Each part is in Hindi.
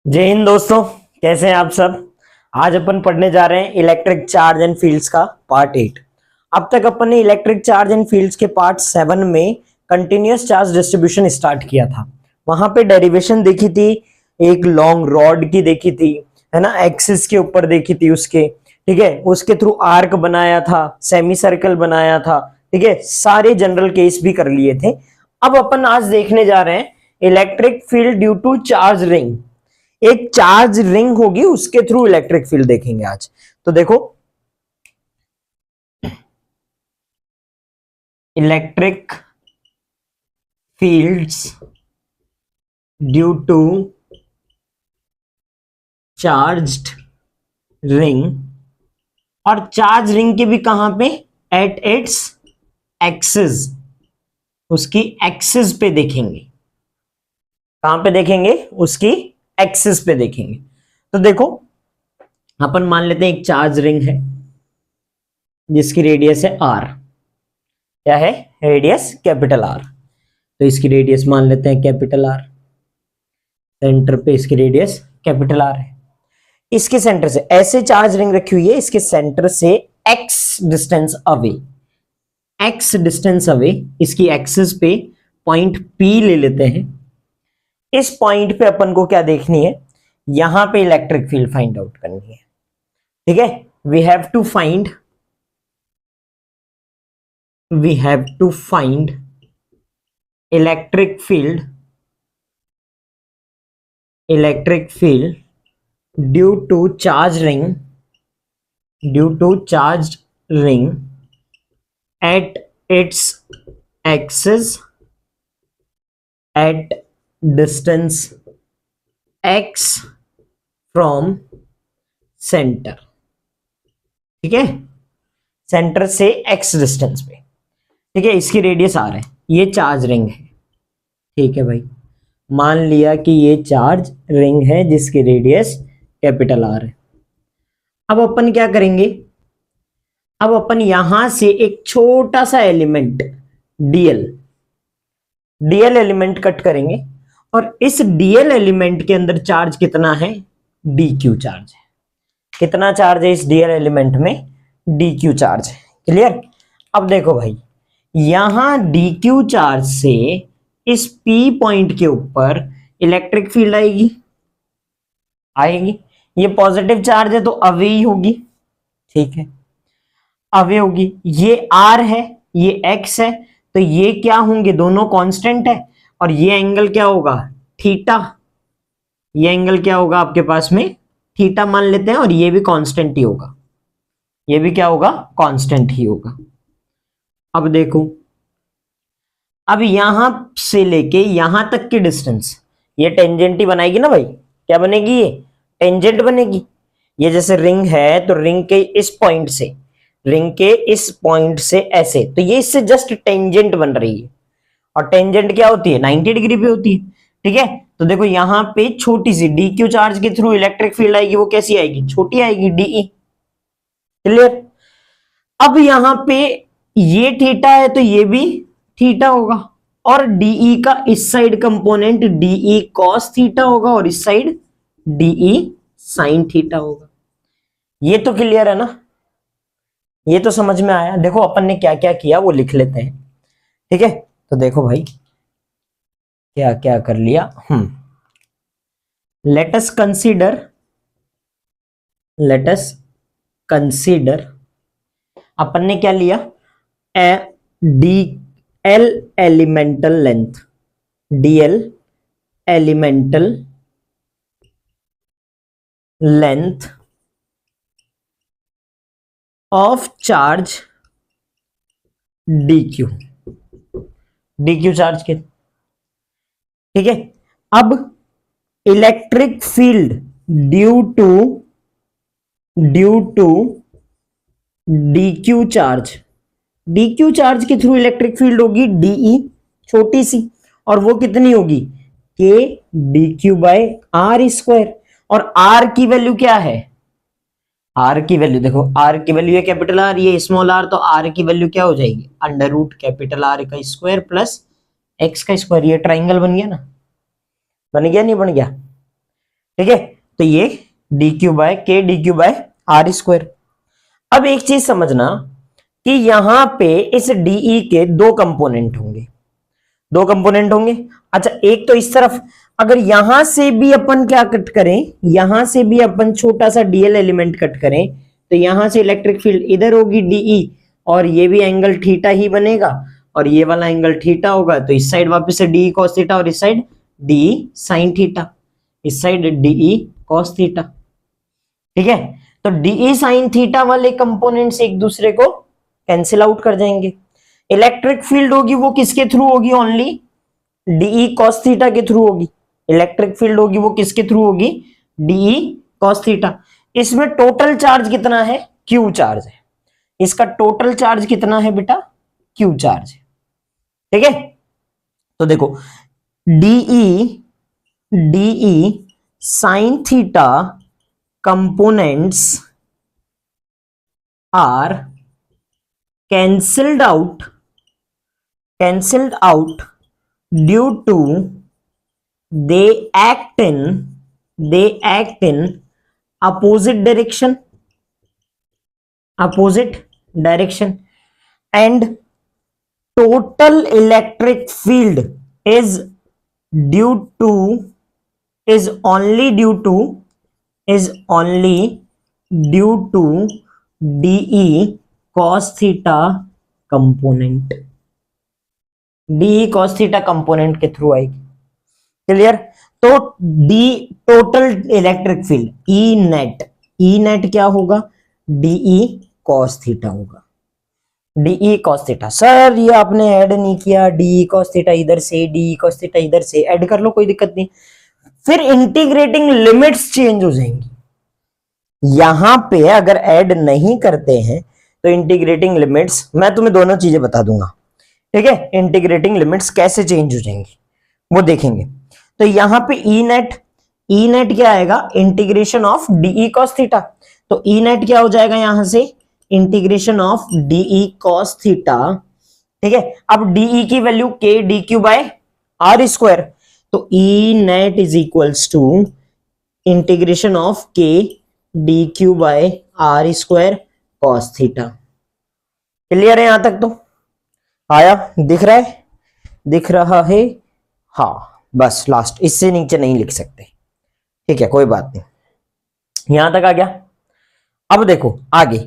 जय हिंद दोस्तों। कैसे हैं आप सब। आज अपन पढ़ने जा रहे हैं इलेक्ट्रिक चार्ज एंड फील्ड्स का पार्ट 8। अब तक अपन ने इलेक्ट्रिक चार्ज एंड फील्ड्स के पार्ट 7 में कंटिन्यूअस चार्ज डिस्ट्रीब्यूशन स्टार्ट किया था। वहां पे डेरिवेशन देखी थी, एक लॉन्ग रॉड की देखी थी, है ना, एक्सिस के ऊपर देखी थी उसके, ठीक है। उसके थ्रू आर्क बनाया था, सेमी सर्कल बनाया था, ठीक है। सारे जनरल केस भी कर लिए थे। अब अपन आज देखने जा रहे हैं electric field due to charge ring. एक चार्ज रिंग होगी, उसके थ्रू इलेक्ट्रिक फील्ड देखेंगे आज। तो देखो, electric fields due to charged ring, और चार्ज रिंग के भी कहां पे, एट इट्स एक्सिस, उसकी एक्सिस पे देखेंगे। कहां पे देखेंगे, उसकी एक्सिस पे देखेंगे। तो देखो, अपन मान लेते हैं एक चार्ज रिंग है जिसकी रेडियस है आर। क्या है, रेडियस कैपिटल आर। तो इसकी रेडियस मान लेते हैं कैपिटल आर। सेंटर पे इसकी रेडियस कैपिटल आर है। इसके सेंटर से ऐसे चार्ज रिंग रखी हुई है, इसके सेंटर से x distance away, x distance away इसकी एक्सिस पे पॉइंट पी ले लेते हैं। इस पॉइंट पे अपन को क्या देखनी है, यहां पे इलेक्ट्रिक फील्ड फाइंड आउट करनी है, ठीक है। We have to find electric field due to charge ring at its axis at distance x from center, ठीक है। सेंटर से x डिस्टेंस पे, ठीक है। इसकी रेडियस आर है, ये चार्ज रिंग है, ठीक है भाई। मान लिया कि ये चार्ज रिंग है जिसकी रेडियस कैपिटल आर है। अब अपन क्या करेंगे, अब अपन यहां से एक छोटा सा एलिमेंट डीएल एलिमेंट कट करेंगे, और इस डीएल एलिमेंट के अंदर चार्ज कितना है, डी क्यू चार्ज है। कितना चार्ज है इस डीएल एलिमेंट में, डी क्यू चार्ज है। क्लियर। अब देखो भाई, यहां डी क्यू चार्ज से इस पी पॉइंट के ऊपर इलेक्ट्रिक फील्ड आएगी। ये पॉजिटिव चार्ज है तो अवे ही होगी, ठीक है, अवे होगी। ये आर है, ये एक्स है, तो ये क्या होंगे, दोनों कांस्टेंट है। और ये एंगल क्या होगा, थीटा। ये एंगल क्या होगा आपके पास में, थीटा मान लेते हैं, और ये भी कांस्टेंट ही होगा। ये भी क्या होगा, कांस्टेंट ही होगा। अब देखो, अब यहां से लेके यहां तक की डिस्टेंस ये टेंजेंट ही बनाएगी ना भाई। क्या बनेगी, ये टेंजेंट बनेगी। ये जैसे रिंग है तो रिंग के इस पॉइंट से ऐसे, तो ये इससे जस्ट टेंजेंट बन रही है। और टेंजेंट क्या होती है, 90 डिग्री पे होती है, ठीक है। तो देखो यहां पे छोटी सी डी क्यू चार्ज के थ्रू इलेक्ट्रिक फील्ड आएगी, वो कैसी आएगी, छोटी आएगी, डीई। क्लियर। अब यहां पे ये थीटा है तो ये भी थीटा होगा, और डीई का इस side component DE cos theta होगा, और इस साइड डीई साइन थीटा होगा। ये तो क्लियर है ना, ये तो समझ में आया। देखो अपन ने क्या क्या किया वो लिख लेते हैं, ठीक है। तो देखो भाई क्या क्या कर लिया। लेट अस कंसीडर अपन ने क्या लिया, D L elemental length of charge D Q charge के, ठीक है। अब electric field due to DQ charge के थ्रू इलेक्ट्रिक फील्ड होगी डीई, छोटी सी, और वो कितनी होगी, K D Q by are square. और आर की वैल्यू क्या है, आर की वैल्यू देखो, आर की वैल्यू है कैपिटल आर, ये स्मॉल आर, तो आर की वैल्यू क्या हो जाएगी, अंडर रूट कैपिटल आर का स्क्वायर प्लस एक्स का स्क्वायर। ये ट्राइंगल बन गया ना, बन गया नहीं बन गया, ठीक है, तो ये D Q by K D Q by are square. अब एक चीज समझना कि यहां पे इस डीई के दो कंपोनेंट होंगे, दो कंपोनेंट होंगे। अच्छा, एक तो इस तरफ अगर यहां से भी अपन क्या कट करें, यहां से भी अपन छोटा सा डीएल एलिमेंट कट करें, तो यहां से इलेक्ट्रिक फील्ड इधर होगी डीई, और ये भी एंगल थीटा ही बनेगा, और ये वाला एंगल थीटा होगा, तो इस साइड वापस से डी कॉस थीटा और इस साइड डी साइन थीटा, इस साइड डीई कॉस थीटा। ठीक है, तो डीई साइन थीटा वाले कंपोनेंट्स एक दूसरे को कैंसिल आउट कर जाएंगे। इलेक्ट्रिक फील्ड होगी वो किसके थ्रू होगी, ओनली डीई कॉस थीटा के थ्रू होगी। इलेक्ट्रिक फील्ड होगी वो किसके थ्रू होगी, डीई कॉस थीटा। इसमें टोटल चार्ज कितना है, क्यू चार्ज है, इसका टोटल चार्ज कितना है बेटा, क्यू चार्ज है। ठीक है, तो देखो DE sine theta components are cancelled out due to they act in opposite direction and total electric field is only due to DE cos theta component, D cos theta component के थ्रू आएगी। क्लियर, तो D total electric field E net क्या होगा, डीई कॉस थीटा होगा, डीई कॉस थीटा। सर ये आपने ऐड नहीं किया, डीई कॉस थीटा इधर से, डीई कॉस थीटा इधर से, ऐड कर लो कोई दिक्कत नहीं, फिर इंटीग्रेटिंग लिमिट्स चेंज हो जाएंगी। यहां पे अगर ऐड नहीं करते हैं तो इंटीग्रेटिंग लिमिट्स, मैं तुम्हें दोनों चीजें बता दूंगा। ठीक है, इंटीग्रेटिंग लिमिट्स कैसे चेंज हो जाएंगी वो देखेंगे। तो यहां पे ई नेट क्या आएगा, integration of d E cos theta, तो ई नेट क्या हो जाएगा यहां से, integration of d E cos theta. ठीक है, अब डीई की value k D Q by are square, तो E net is equals to integration of k D Q by are square cos theta. Clear है यहां तक, तो आया, दिख रहा है, हाँ बस लास्ट, इससे नीचे नहीं लिख सकते। ठीक है, कोई बात नहीं, यहां तक आ गया। अब देखो आगे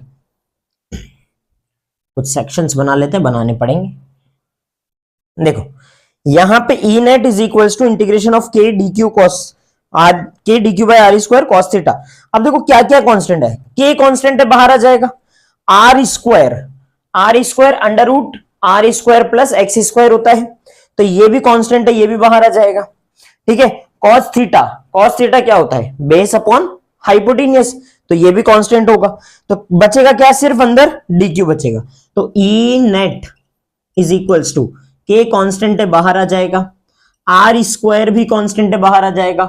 कुछ सेक्शंस बना लेते हैं, बनाने पड़ेंगे। देखो यहां पे E net is equals to integration of k D q cos r, k D Q by are square cos theta. अब देखो क्या क्या कांस्टेंट है, के कांस्टेंट है बाहर आ जाएगा, R square under root are square plus x square होता है, तो ये भी कांस्टेंट है, ये भी बाहर आ जाएगा। ठीक है, कॉस थीटा क्या होता है, बेस अपॉन हाइपोटेन्यूस, तो ये भी कांस्टेंट होगा। तो बचेगा क्या, सिर्फ अंदर डी क्यू बचेगा, तो E net is equals to के कांस्टेंट है बाहर आ जाएगा, आर स्क्वायर भी कांस्टेंट है बाहर आ जाएगा,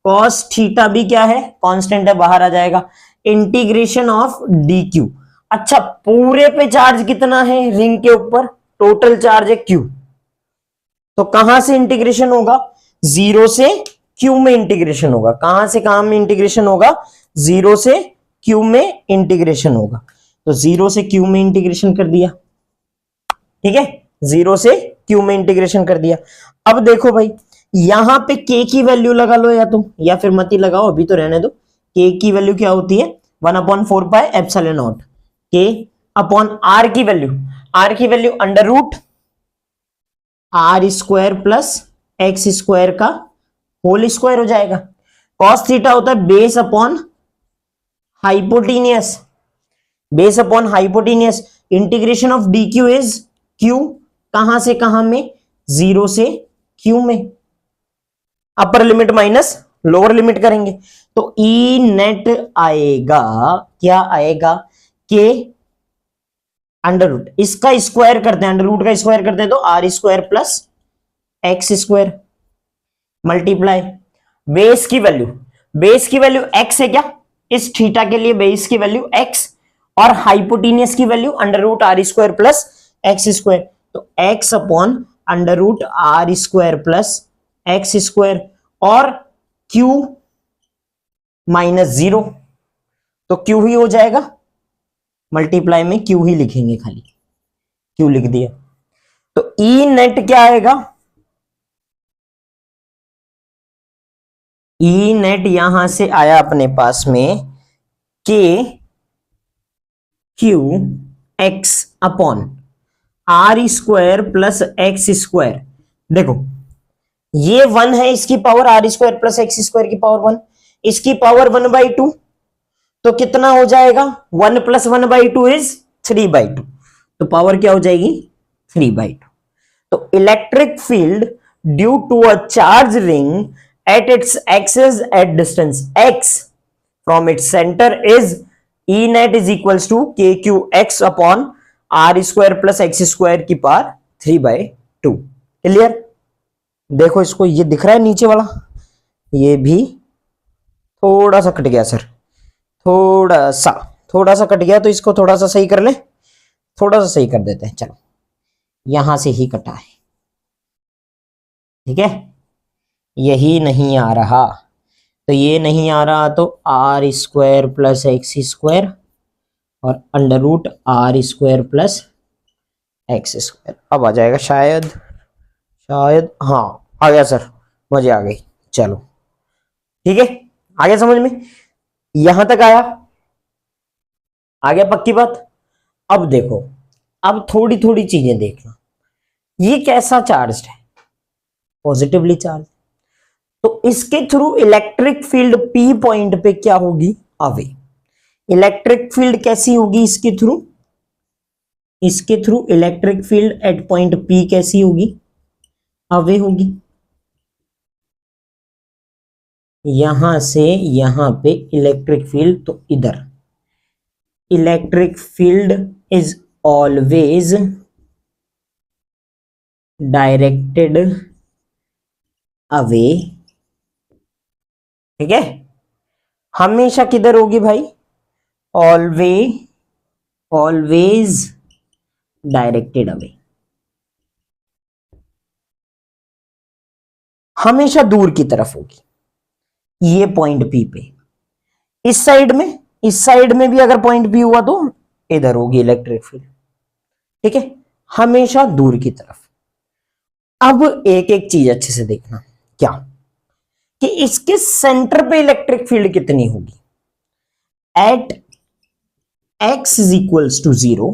कॉस थीटा भी क्या है, कांस्टेंट है बाहर आ जाएगा, इंटीग्रेशन ऑफ डी क्यू। अच्छा, पूरे पे चार्ज कितना है रिंग के ऊपर, टोटल चार्ज है क्यू, तो कहां से इंटीग्रेशन होगा, जीरो से क्यू में इंटीग्रेशन होगा। कहां से कहां में इंटीग्रेशन होगा, जीरो से क्यू में इंटीग्रेशन होगा, तो जीरो से क्यू में इंटीग्रेशन कर दिया। ठीक है, जीरो से क्यू में इंटीग्रेशन कर दिया। अब देखो भाई यहां पे के की वैल्यू लगा लो या तुम, या फिर मत ही लगाओ, अभी तो रहने दो। के की वैल्यू क्या होती है, 1/4 pi epsilon naught, K upon R की value under root are square plus x square का होल स्क्वायर हो जाएगा। कॉस थीटा होता है base upon hypotenuse, integration of D Q is Q, कहां से कहां में, जीरो से क्यू में, upper limit minus lower limit करेंगे, तो ई नेट आएगा, क्या आएगा, के अंडर रूट, इसका स्क्वायर करते हैं, अंडर रूट का स्क्वायर करते हैं तो are square plus x square multiply base की वैल्यू एक्स है क्या, इस थीटा के लिए बेस की वैल्यू एक्स, और हाइपोटेनियस की value under root are square plus x square, तो x upon under root are square plus x square, और क्यू -0, तो क्यू ही हो जाएगा, मल्टीप्लाई में क्यू ही लिखेंगे, खाली क्यू लिख दिया। तो ई नेट क्या आएगा, ई नेट यहां से आया अपने पास में K Q x upon are square plus x square. देखो ये 1 है, इसकी power R square plus x square की पावर 1, इसकी पावर 1/2, तो कितना हो जाएगा, 1 + 1/2 इज 3/2, तो पावर क्या हो जाएगी 3/2। तो electric field due to a charge ring at its axis at distance x from its center is E net is equals to kqx upon r square plus x square की पावर 3/2। क्लियर? देखो इसको, ये दिख रहा है नीचे वाला, ये भी थोड़ा सा कट गया सर, थोड़ा सा कट गया, तो इसको थोड़ा सा सही कर ले, थोड़ा सा सही कर देते हैं। चलो यहां से ही कटा है, ठीक है, यही नहीं आ रहा, तो ये नहीं आ रहा, तो are square plus x square और √r square plus x square अब आ जाएगा शायद, हाँ आ गया सर, मुझे आ गई। चलो ठीक है, आ गया समझ में, यहां तक आया, आ गया पक्की बात। अब देखो, अब थोड़ी थोड़ी चीजें देखना, ये कैसा चार्ज है, पॉजिटिवली चार्ज, तो इसके through electric field P point पे क्या होगी, अवे। इलेक्ट्रिक फील्ड कैसी होगी इसके through, electric field eight point P कैसी होगी, अवे होगी। यहां से यहां पे इलेक्ट्रिक फील्ड, तो इधर electric field is always directed away, ठीक है, हमेशा किधर होगी भाई, ऑलवेज डायरेक्टेड अवे, हमेशा दूर की तरफ होगी। ये पॉइंट P पे, इस साइड में भी अगर पॉइंट P हुआ तो इधर होगी इलेक्ट्रिक फील्ड, ठीक है, हमेशा दूर की तरफ। अब एक एक चीज अच्छे से देखना, क्या कि इसके सेंटर पे इलेक्ट्रिक फील्ड कितनी होगी, at x is equals to 0,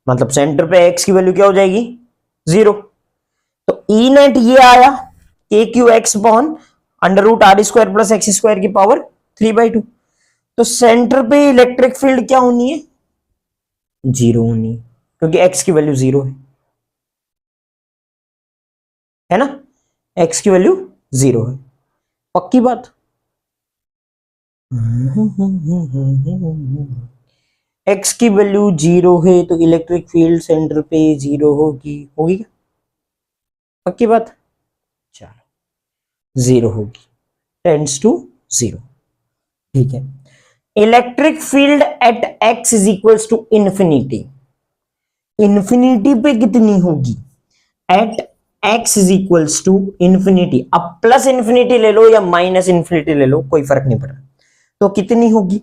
मतलब सेंटर पे x की वैल्यू क्या हो जाएगी 0, तो ई नेट ये आया kqx upon √r square plus x square की पावर 3/2, तो सेंटर पे इलेक्ट्रिक फील्ड क्या होनी है, 0 होनी है, क्योंकि x की वैल्यू 0 है ना, x की वैल्यू 0 है, पक्की बात। x की वैल्यू 0 है तो इलेक्ट्रिक फील्ड सेंटर पे 0 होगी क्या, पक्की बात, चलो 0 होगी, टेंड्स टू 0, ठीक है। Electric field at x is equals to infinity, infinity पे कितनी होगी, at x is equals to infinity, अब प्लस इंफिनिटी ले लो या माइनस इंफिनिटी ले लो, कोई फर्क नहीं पड़ रहा, तो कितनी होगी,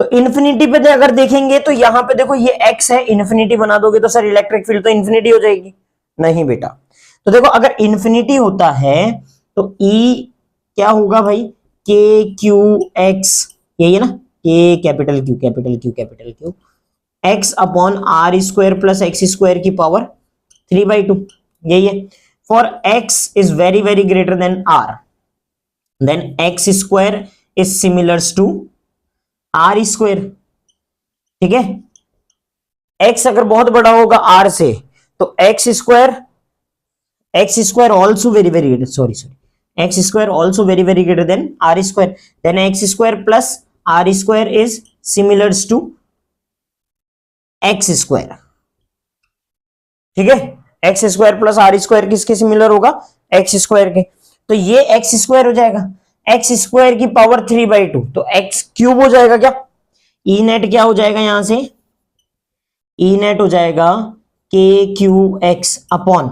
तो इंफिनिटी पे अगर देखेंगे तो यहां पे देखो ये x है, इंफिनिटी बना दोगे तो सर इलेक्ट्रिक फील्ड तो इंफिनिटी हो जाएगी, नहीं बेटा, तो देखो अगर इंफिनिटी होता है तो E क्या होगा भाई, kqx, यही है ना, k capital Q x upon r square plus x square की पावर 3/2, यही है। For x is very very greater than r, then x square is similars to r square, ठीक है, x अगर बहुत बड़ा होगा r से तो x square also very very x square also very very greater than r square, then x square plus r square is similars to x square, ठीक है, X square plus R square किसके सिमिलर होगा, एक्स स्क्वायर के, तो ये एक्स स्क्वायर हो जाएगा, एक्स स्क्वायर की पावर 3/2, तो एक्स क्यूब हो जाएगा क्या, ई नेट क्या हो जाएगा, यहां से ई नेट हो जाएगा kqx अपॉन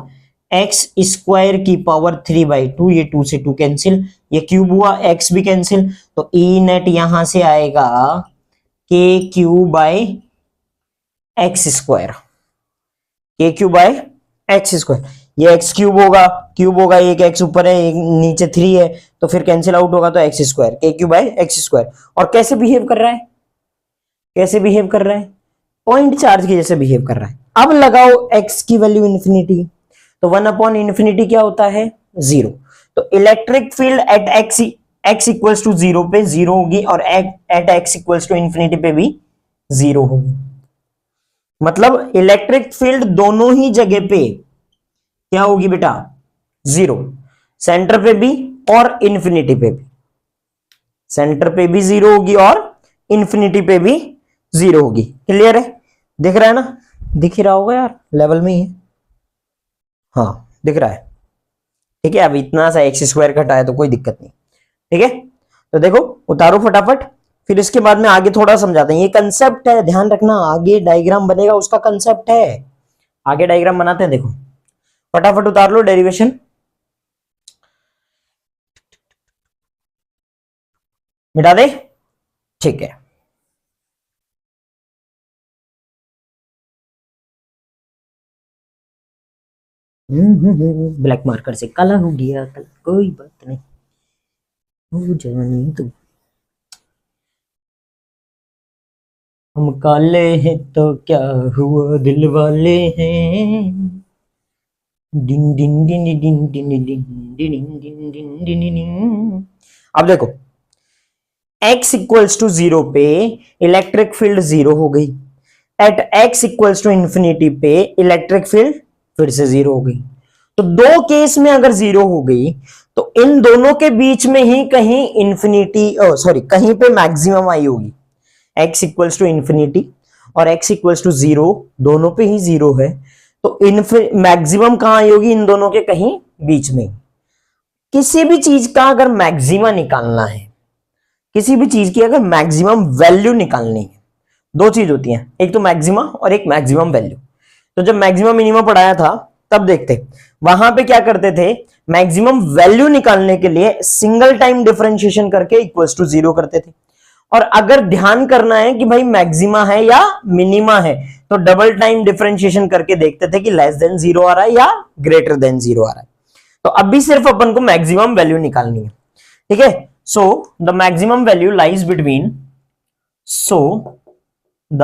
एक्स स्क्वायर की पावर 3/2, ये 2 से 2 कैंसिल, ये क्यूब हुआ, एक्स भी कैंसिल, तो ई नेट यहां से आएगा के क्यू बाय एक्स स्क्वायर, के क्यू बाय एक्स स्क्वायर। ये एक्स क्यूब होगा, एक एक्स ऊपर है एक नीचे 3 है, तो फिर कैंसिल आउट होगा, तो एक्स स्क्वायर, के क्यू बाय एक्स स्क्वायर। और कैसे बिहेव कर रहा है, कैसे बिहेव कर रहा है, पॉइंट चार्ज के जैसे बिहेव कर रहा है। अब लगाओ x की वैल्यू इंफिनिटी, तो 1/इंफिनिटी क्या होता है, 0। तो electric field at x equals to 0 पे 0 होगी, और at x equals to infinity पे भी 0 होगी। मतलब इलेक्ट्रिक फील्ड दोनों ही जगह पे क्या होगी बेटा, 0, सेंटर पे भी और इंफिनिटी पे भी, सेंटर पे भी 0 होगी और इंफिनिटी पे भी 0 होगी। क्लियर है, दिख रहा है ना, दिख ही रहा होगा यार, लेवल में ही है, हाँ दिख रहा है। ठीक है, अब इतना सा एक्स स्क्वायर कटा है तो कोई दिक्कत नहीं। ठीक है, तो देखो उतारो फटाफट, फिर इसके बाद में आगे थोड़ा समझाते हैं। ये कंसेप्ट है, ध्यान रखना, आगे डायग्राम बनेगा उसका कंसेप्ट है, आगे डायग्राम बनाते हैं। देखो फटाफट उतार लो डेरिवेशन, मिटा दे, ठीक है। ब्लैक मार्कर से काला हो गया कल, कोई बात नहीं, हो जाने तू, हम काले हैं तो क्या हुआ, दिल वाले हैं, दिन दिन दिन दिन दिन दिन दिन दिन दिन दिन दिन। अब देखो x इक्वल्स टू 0 पे इलेक्ट्रिक फील्ड 0 हो गई, at x equals to infinity पे इलेक्ट्रिक फील्ड फिर से 0 हो गई। तो दो केस में अगर 0 हो गई तो इन दोनों के बीच में ही कहीं इंफिनिटी, सॉरी कहीं पे मैक्सिमम आई होगी, x इक्वल्स टू इंफिनिटी और x इक्वल्स टू 0, दोनों पे ही 0 है, तो मैक्सिमम कहां आई होगी, इन दोनों के कहीं बीच में। किसी भी चीज का अगर मैक्सिमा निकालना है, किसी भी चीज की अगर मैक्सिमम वैल्यू निकालनी है, दो चीज होती हैं, एक तो मैक्सिमा और एक मैक्सिमम वैल्यू। तो जब मैक्सिमम मिनिमम पढ़ाया था तब देखते, वहां पे क्या करते थे, मैक्सिमम वैल्यू निकालने के लिए सिंगल टाइम डिफरेंशिएशन करके इक्वल्स टू 0 करते थे। और अगर ध्यान करना है कि भाई मैक्सिमा है या मिनिमा है, तो डबल टाइम डिफरेंशिएशन करके देखते थे कि लेस देन 0 आ रहा है या ग्रेटर देन 0 आ रहा है। तो अभी सिर्फ अपन को मैक्सिमम वैल्यू निकालनी है। ठीक है, so the maximum value lies between, so the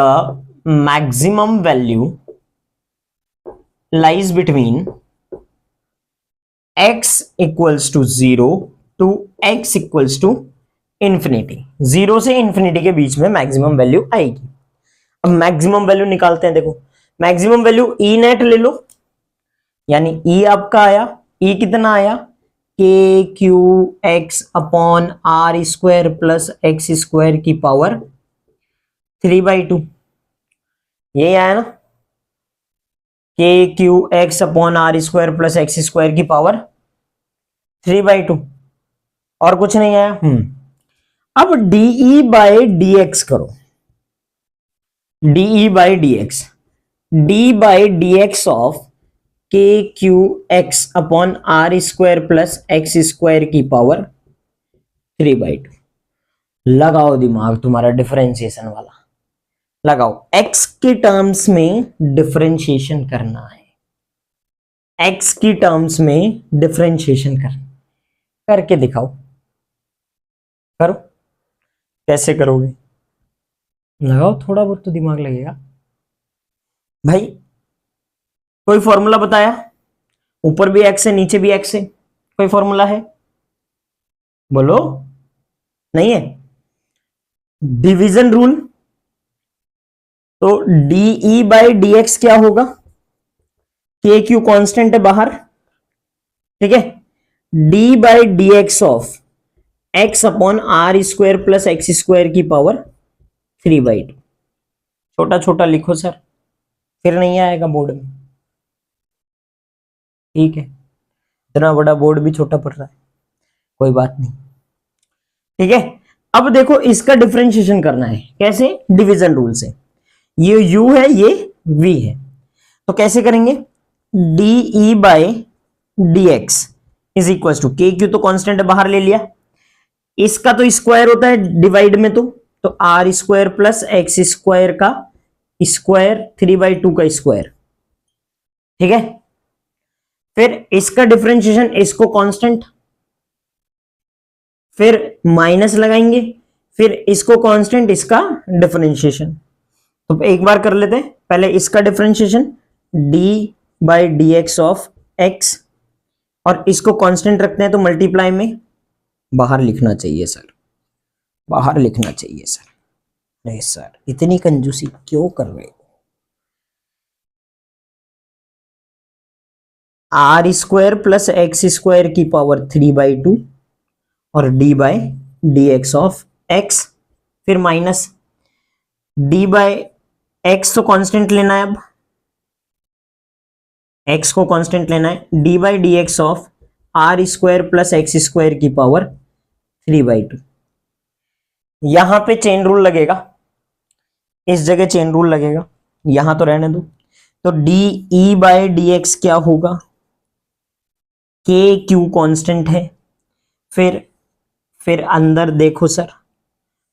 maximum value lies between x equals to 0 to x equals to infinity। 0 से इंफिनिटी के बीच में मैक्सिमम वैल्यू आएगी। अब मैक्सिमम वैल्यू निकालते हैं। देखो मैक्सिमम वैल्यू ई नेट ले लो, यानी ई आपका आया, ई कितना आया, k Q x upon are square plus x square की पावर 3/2, ये आया ना, k Q x upon are square plus x square की पावर 3/2, और कुछ नहीं आया। अब डीई बाय डी एक्स करो, d E by d x, d by d x of k Q x upon are square plus x square की पावर 3/2। लगाओ दिमाग तुम्हारा डिफरेंशिएशन वाला, लगाओ, x के टर्म्स में डिफरेंशिएशन करना है, x की टर्म्स में डिफरेंशिएशन करके दिखाओ, करो, कैसे करोगे, लगाओ, थोड़ा बहुत तो दिमाग लगेगा भाई। कोई फॉर्मूला बताया, ऊपर भी x है नीचे भी x है, कोई फॉर्मूला है, बोलो, नहीं है, डिवीजन रूल। तो डीई बाई डी एक्स क्या होगा, के क्यू कॉन्स्टेंट है बाहर, ठीक है, D by D x of X upon are square plus x square की पावर 3/2। छोटा छोटा लिखो सर, फिर नहीं आएगा बोर्ड में, ठीक है, इतना बड़ा बोर्ड भी छोटा पड़ रहा है, कोई बात नहीं, ठीक है। अब देखो इसका डिफरेंशिएशन करना है, कैसे, डिवीजन रूल से। ये u है, ये v है, तो कैसे करेंगे, D E by dx is equal to K Q तो कांस्टेंट है बाहर ले लिया, इसका तो स्क्वायर होता है डिवाइड में, तो are square plus x square का स्क्वायर 3/2 का स्क्वायर, ठीक है। फिर इसका डिफरेंशिएशन, इसको कांस्टेंट, फिर माइनस लगाएंगे, फिर इसको कांस्टेंट, इसका डिफरेंशिएशन। तो एक बार कर लेते हैं, पहले इसका डिफरेंशिएशन d/dx ऑफ x, और इसको कांस्टेंट रखते हैं तो मल्टीप्लाई में बाहर लिखना चाहिए सर, बाहर लिखना चाहिए सर। नहीं सर इतनी कंजूसी क्यों कर रहे हो। R square plus x square की पावर 3/2 और d/dx ऑफ x, फिर माइनस d/x तो कांस्टेंट लेना है, अब x को कांस्टेंट लेना है, d/dx of R square plus x square की पावर 3/2। यहां पे चेन रूल लगेगा, इस जगह चेन रूल लगेगा, यहां तो रहने दो। तो de/dx क्या होगा, के क्यू कांस्टेंट है, फिर अंदर देखो सर,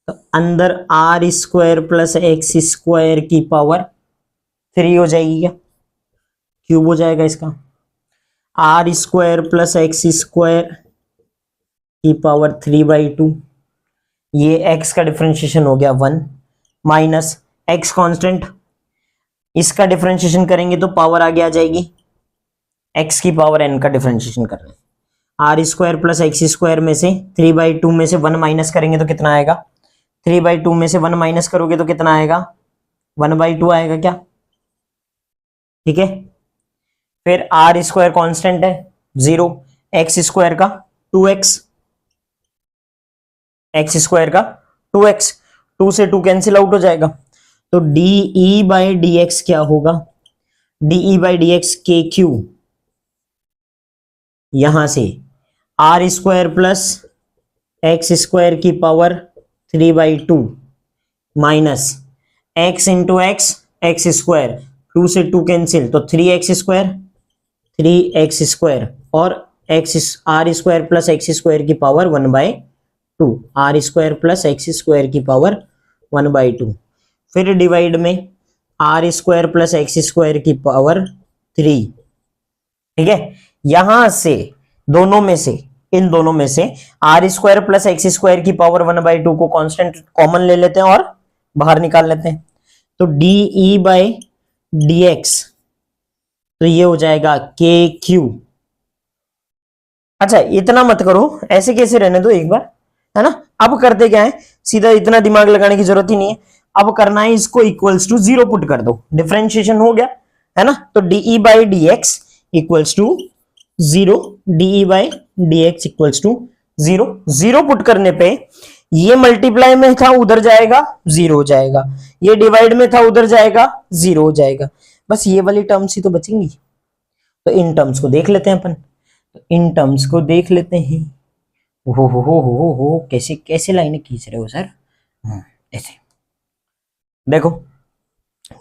तो अंदर R square plus x square की पावर 3 हो जाएगी, क्या क्यूब हो जाएगा इसका, R square plus x square की पावर 3/2, ये x का डिफरेंशिएशन हो गया 1, माइनस x कांस्टेंट, इसका डिफरेंशिएशन करेंगे तो पावर आगे आ जाएगी, x की पावर n का डिफरेंशिएशन कर रहे हैं, R square plus x square में से 3/2 में से 1 माइनस करेंगे तो कितना आएगा, 3/2 में से 1 माइनस करोगे तो कितना आएगा, 1/2 आएगा क्या, ठीक है। फिर आर स्क्वायर कॉन्स्टेंट है 0, एक्स स्क्वायर का 2x, एक्स स्क्वायर का 2x, 2 से 2 कैंसिल आउट हो जाएगा, तो de/dx क्या होगा, de/dx के क्यू, यहां से are square plus x square की power 3/2 minus x into x, x square, 2 से 2 कैंसिल, तो 3x स्क्वायर, 3x स्क्वायर और x, r square plus x square की power 1/2, r square plus x square की पावर 1/2, फिर डिवाइड में r square plus x square की पावर 3, ठीक है। यहां से दोनों में से, इन दोनों में से are square plus x square की पावर 1/2 को कांस्टेंट कॉमन ले लेते हैं और बाहर निकाल लेते हैं, तो de/dx तो ये हो जाएगा के क्यू। अच्छा इतना मत करो, ऐसे कैसे रहने दो एक बार, है ना। अब करते क्या है, सीधा इतना दिमाग लगाने की जरूरत ही नहीं है, अब करना है इसको इक्वल्स टू 0 पुट कर दो, डिफरेंशिएशन हो गया, है ना। तो de/dx equals to 0, de/dx equals to 0, 0 put करने पे ये मल्टीप्लाई में था उधर जाएगा 0 हो जाएगा, ये डिवाइड में था उधर जाएगा 0 हो जाएगा, बस ये वाली टर्म्स ही तो बचेंगी। तो इन टर्म्स को देख लेते हैं अपन, तो इन टर्म्स को देख लेते हैं। हो कैसे कैसे लाइनें खींच रहे हो सर, ऐसे देखो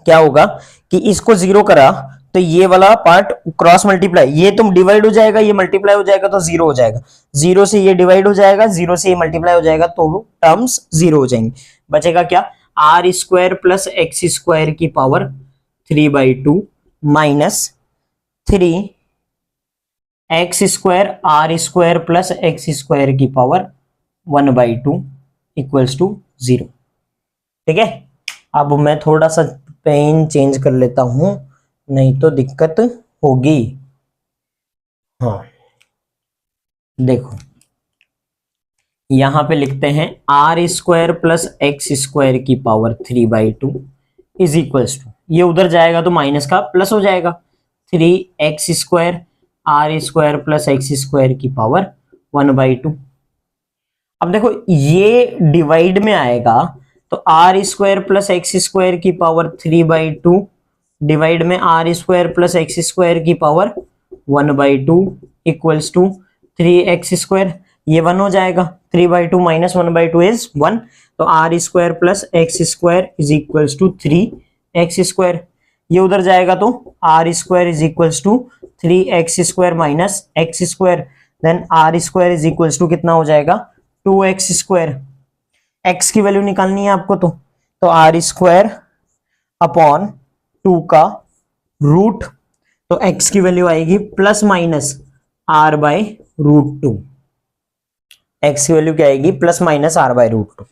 क्या होगा कि इसको 0 करा तो ये वाला पार्ट क्रॉस मल्टीप्लाई, ये तुम डिवाइड हो जाएगा, ये मल्टीप्लाई हो जाएगा तो 0 हो जाएगा, 0 से ये डिवाइड हो जाएगा, 0 से ये मल्टीप्लाई हो जाएगा, तो टर्म्स 0 हो जाएंगे। बचेगा क्या, r square plus x square की power 3/2 minus 3 x square r square plus x square की पावर 1/2 इक्वल्स टू 0, ठीक है। अब मैं थोड़ा सा पेन चेंज कर लेता हूं, नहीं तो दिक्कत होगी। हाँ देखो यहां पे लिखते हैं R square plus x square की पावर 3/2 इज इक्वल्स टू, ये उधर जाएगा तो माइनस का प्लस हो जाएगा, 3x square r square plus x square की पावर 1/2। अब देखो ये डिवाइड में आएगा तो are square plus x square की पावर 3/2 डिवाइड में r square plus x square की power 1/2 equals to 3x square, ये 1 हो जाएगा, 3/2 माइनस 1/2 इज 1, तो are square plus x square is equals to 3x square, ये उधर जाएगा तो are square is equals to 3x² minus x², then r² is equals to कितना हो जाएगा 2x²। x की वैल्यू निकालनी है आपको, तो r² अपॉन 2 का रूट, तो x की वैल्यू आएगी प्लस माइनस r/√2। x की वैल्यू क्या आएगी plus minus r/√2।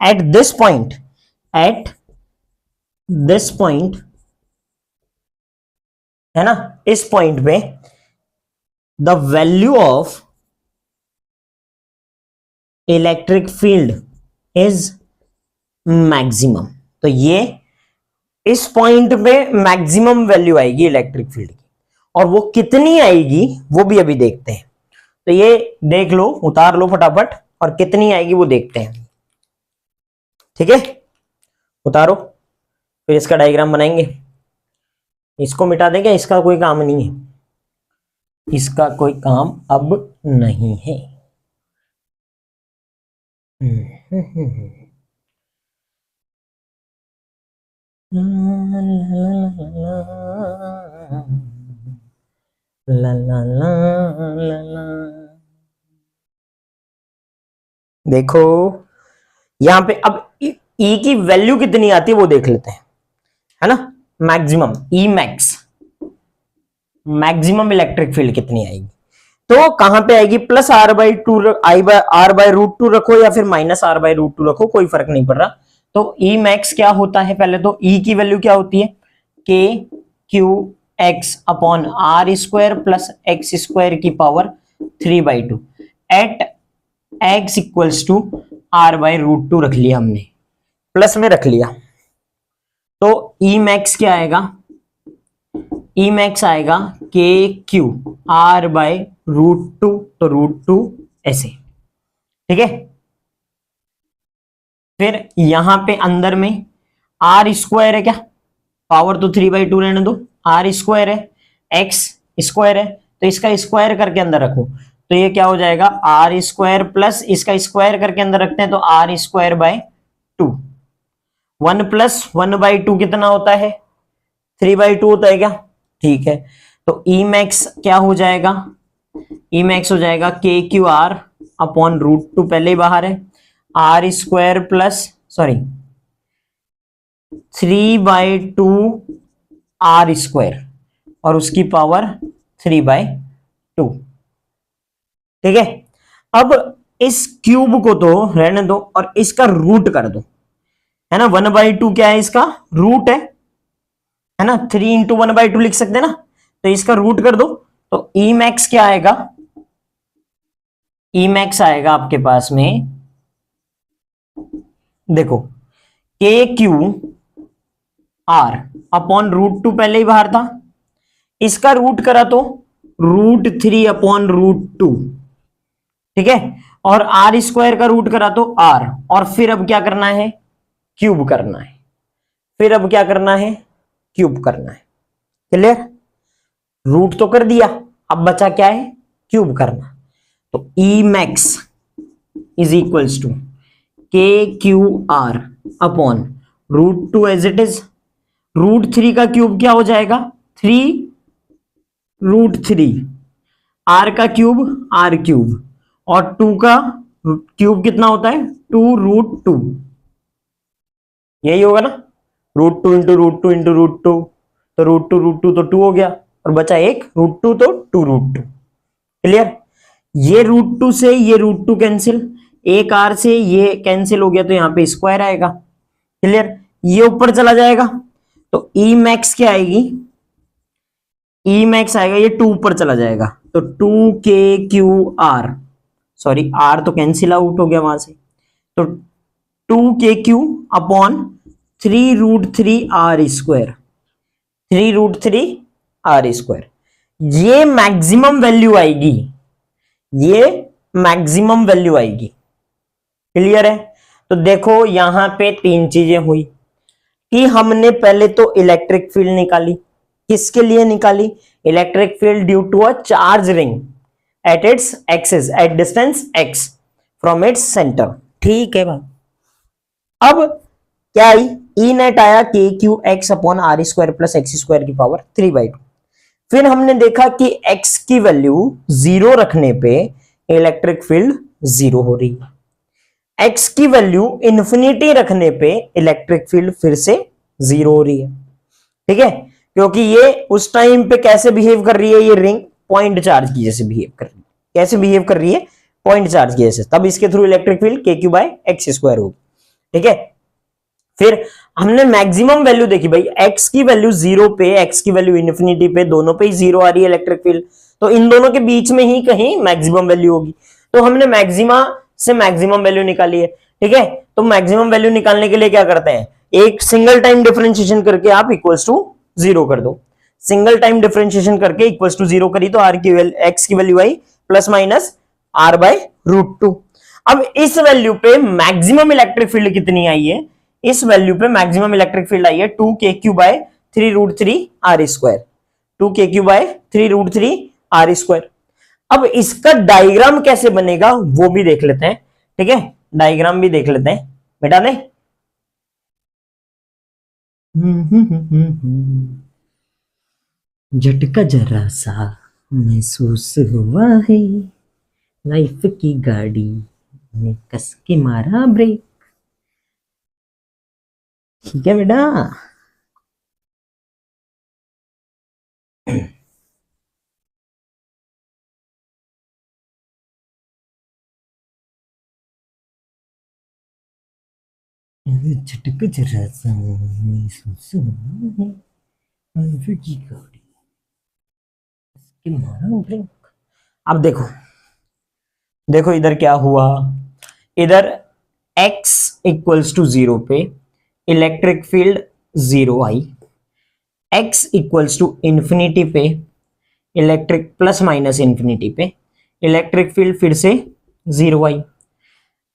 At this point है ना, इस पॉइंट पे the value of electric field is maximum. तो ये इस पॉइंट पे मैक्सिमम वैल्यू आएगी इलेक्ट्रिक फील्ड की, और वो कितनी आएगी वो भी अभी देखते हैं। तो ये देख लो, उतार लो फटाफट, और कितनी आएगी वो देखते हैं। ठीक है, उतारो, फिर इसका डायग्राम बनाएंगे। इसको मिटा देंगे, इसका कोई काम नहीं है, इसका कोई काम अब नहीं है। ला ला ला ला ला। देखो यहां पे अब ई की वैल्यू कितनी आती है वो देख लेते हैं, है ना। मैक्सिमम ई मैक्सिमम इलेक्ट्रिक फील्ड कितनी आएगी, तो कहां पे आएगी, प्लस r/2 r/√2 रखो या फिर माइनस r/√2 रखो, कोई फर्क नहीं पड़ रहा। तो ई मैक्स क्या होता है, पहले तो ई की वैल्यू क्या होती है, kqx upon r² plus x² की power 3/2 at x equals to r/√2 रख लिया हमने, प्लस में रख लिया। तो ई मैक्स क्या आएगा, ई मैक्स आएगा kq r/√2, तो √2 ऐसे, ठीक है। फिर यहां पे अंदर में r² है, क्या पावर तो 3/2 रहने दो, r² है, x² है, तो इसका स्क्वायर करके अंदर रखो, तो ये क्या हो जाएगा r² प्लस इसका स्क्वायर करके अंदर रखते हैं तो r²/2। 1 प्लस 1/2 कितना होता है, 3/2 होता है क्या, ठीक है। तो ई मैक्स क्या हो जाएगा, ई मैक्स हो जाएगा kqr अपॉन √2, पहले ही बाहर है, r² प्लस 3/2 r² और उसकी पावर 3/2, ठीक है। अब इस क्यूब को तो रहने दो और इसका रूट कर दो, है ना। 1/2 क्या है, इसका रूट है ना, 3 × 1/2 लिख सकते हैं ना, तो इसका रूट कर दो। तो ई मैक्स क्या आएगा, ई मैक्स आएगा आपके पास में, देखो kqr अपॉन √2 पहले ही बाहर था, इसका रूट करा तो √3 अपॉन √2, ठीक है। और r² का रूट करा तो r, और फिर अब क्या करना है, क्यूब करना है, फिर अब क्या करना है, क्यूब करना है, क्लियर। रूट तो कर दिया, अब बचा क्या है, क्यूब करना। तो E max is equals to kqr upon √2 as it is, √3 का क्यूब क्या हो जाएगा 3√3, r का क्यूब r³, और 2 का क्यूब कितना होता है 2√2, यही होगा ना, √2 इंटू √2 इंटू √2, तो √2 तो 2 हो गया, और बचा एक √2 तो 2√2, क्लियर। ये √2 से ये √2 कैंसिल, एक r से ये कैंसिल हो गया, तो यहां पे स्क्वायर आएगा, क्लियर। ये ऊपर चला जाएगा, तो ई मैक्स क्या आएगी, ई मैक्स आएगा, ये 2 ऊपर चला जाएगा, तो 2kqr, सॉरी r तो कैंसिल आउट हो गया वहां से, तो 2kq अपॉन 3√3 r², 3√3 r², ये मैक्सिमम वैल्यू आएगी, ये मैक्सिमम वैल्यू आएगी, क्लियर है। तो देखो यहां पे 3 चीजें हुई कि हमने पहले तो इलेक्ट्रिक फील्ड निकाली, किसके लिए निकाली, electric field due to a charge ring at its axis, at distance x from its centre, ठीक है भाई। अब क्या आई, ई नेट आया kqx upon r² plus x² की पावर 3/2। फिर हमने देखा कि x की वैल्यू 0 रखने पे इलेक्ट्रिक फील्ड 0 हो रही है, x की वैल्यू इंफिनिटी रखने पे इलेक्ट्रिक फील्ड फिर से 0 हो रही है। ठीक है, क्योंकि ये उस टाइम पे कैसे बिहेव कर रही है, ये रिंग पॉइंट चार्ज की जैसे बिहेव कर रही है। कैसे बिहेव कर रही है, पॉइंट चार्ज की जैसे, तब इसके थ्रू इलेक्ट्रिक फील्ड के क्यू बाय एक्स स्क्वायर होगी। ठीक है, फिर हमने मैक्सिमम वैल्यू देखी भाई, x की वैल्यू 0 पे, x की वैल्यू इन्फिनिटी पे, दोनों पे ही 0 आ रही है इलेक्ट्रिक फील्ड, तो इन दोनों के बीच में ही कहीं मैक्सिमम वैल्यू होगी। तो हमने मैक्सिमा से मैक्सिमम वैल्यू निकाली है। ठीक है, तो मैक्सिमम वैल्यू निकालने के लिए क्या करते हैं, एक सिंगल टाइम डिफरेंशिएशन करके आप इक्वल्स टू 0 कर दो। सिंगल टाइम डिफरेंशिएशन करके इक्वल्स टू 0 करी तो आर की वैल्यू, x की वैल्यू आई plus minus r by root 2। अब इस वैल्यू पे मैक्सिमम इलेक्ट्रिक फील्ड कितनी आई है, इस वैल्यू पे मैक्सिमम इलेक्ट्रिक फील्ड आई है 2kq by 3√3 r square, 2kq by 3√3 r square. अब इसका डायग्राम कैसे बनेगा वो भी देख लेते हैं। ठीक है, डायग्राम भी देख लेते हैं, बेटा ने झटका जरा सा महसूस हुआ है, लाइफ की गाड़ी ने कस के मारा ब्रेक। ठीक है बेटा, झटक जरा सा महसूस हुआ है, लाइफ की गाड़ी के मारा ब्रेक। अब देखो, देखो इधर क्या हुआ, इधर x इक्वल्स टू 0 पे इलेक्ट्रिक फील्ड 0 आई, x इक्वल्स टू इंफिनिटी पे इलेक्ट्रिक प्लस माइनस इंफिनिटी पे इलेक्ट्रिक फील्ड फिर से 0 आई,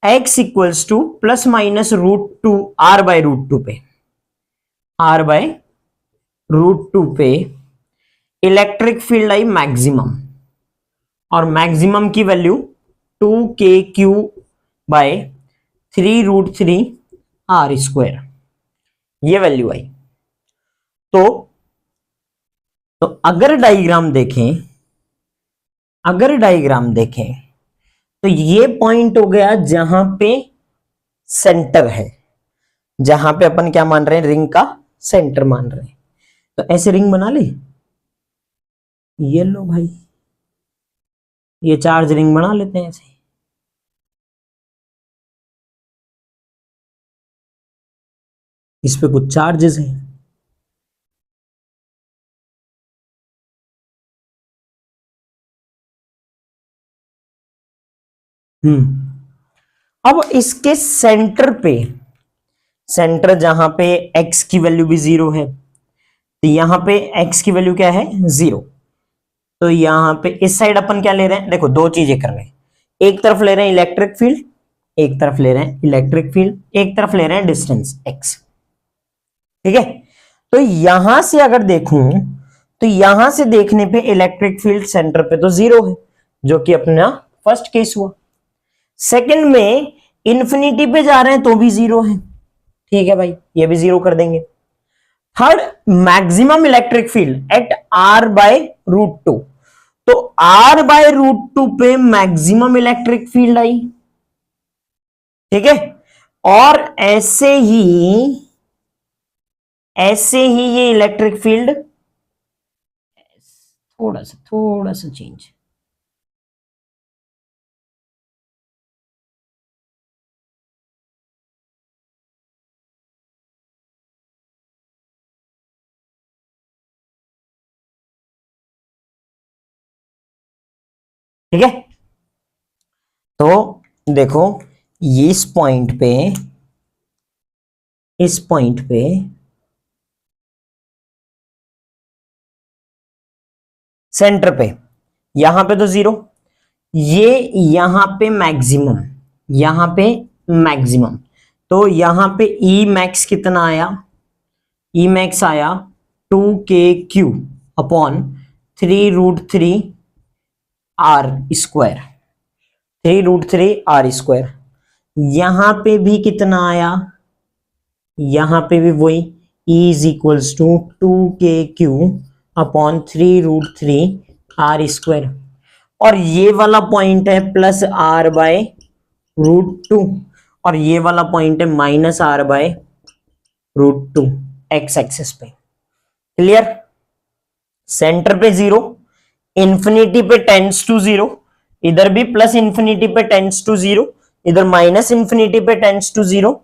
x equals to plus minus root 2 r by root 2 पे, r बाय रूट 2 पे इलेक्ट्रिक फील्ड आई मैक्सिमम, और मैक्सिमम की value 2kq by 3√3 r square, ये वैल्यू आई। तो अगर डायग्राम देखें, अगर डायग्राम देखें तो ये पॉइंट हो गया जहां पे सेंटर है, जहां पे अपन क्या मान रहे हैं, रिंग का सेंटर मान रहे हैं। तो ऐसे रिंग बना ले, ये लो भाई, ये चार्ज रिंग बना लेते हैं ऐसे। इस पे कुछ चार्जेस हैं, अब इसके सेंटर पे, सेंटर जहां पे x की वैल्यू भी 0 है, तो यहां पे x की वैल्यू क्या है 0, तो यहां पे इस साइड अपन क्या ले रहे हैं, देखो दो चीजें कर रहे हैं, एक तरफ ले रहे हैं इलेक्ट्रिक फील्ड, एक तरफ ले रहे हैं इलेक्ट्रिक फील्ड, एक तरफ ले रहे हैं डिस्टेंस x। ठीक है, तो यहां से अगर देखूं तो यहां से देखने पे इलेक्ट्रिक फील्ड सेंटर पे तो 0 है, जो कि अपना फर्स्ट केस हुआ। सेकंड में इंफिनिटी पे जा रहे हैं तो भी 0 है, ठीक है भाई, ये भी 0 कर देंगे। Third, maximum electric field at r by root 2, तो r बाय रूट 2 पे मैक्सिमम इलेक्ट्रिक फील्ड आई। ठीक है, और ऐसे ही ये इलेक्ट्रिक फील्ड थोड़ा सा चेंज, ठीक है। तो देखो ये इस पॉइंट पे, इस पॉइंट पे सेंटर पे, यहां पे तो 0, ये यहां पे मैक्सिमम, यहां पे मैक्सिमम, तो यहां पे ई मैक्स कितना आया, ई मैक्स आया 2kq upon 3√3 r square, 3√3 r square. यहां पे भी कितना आया, यहां पे भी वही, E is equals to 2kq upon 3√3 r²। और ये वाला पॉइंट है +r/√2 और ये वाला पॉइंट है -r/√2 एक्स एक्सिस पे। क्लियर? सेंटर पे 0, इंफिनिटी पे टेंड्स टू 0, इधर भी प्लस इंफिनिटी पे टेंड्स टू 0, इधर माइनस इंफिनिटी पे टेंड्स टू 0,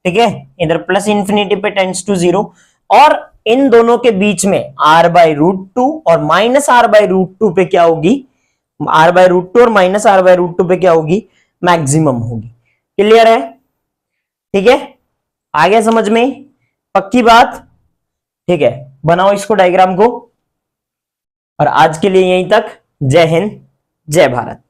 ठीक है, इधर प्लस इंफिनिटी पे टेंड्स टू 0, और इन दोनों के बीच में r/√2 और -r/√2 पे क्या होगी, r/√2 और -r/√2 पे क्या होगी, मैक्सिमम होगी। क्लियर है? ठीक है, आ गया समझ में? पक्की बात? ठीक है, बनाओ इसको डायग्राम को। और आज के लिए यहीं तक। जय हिंद, जय भारत।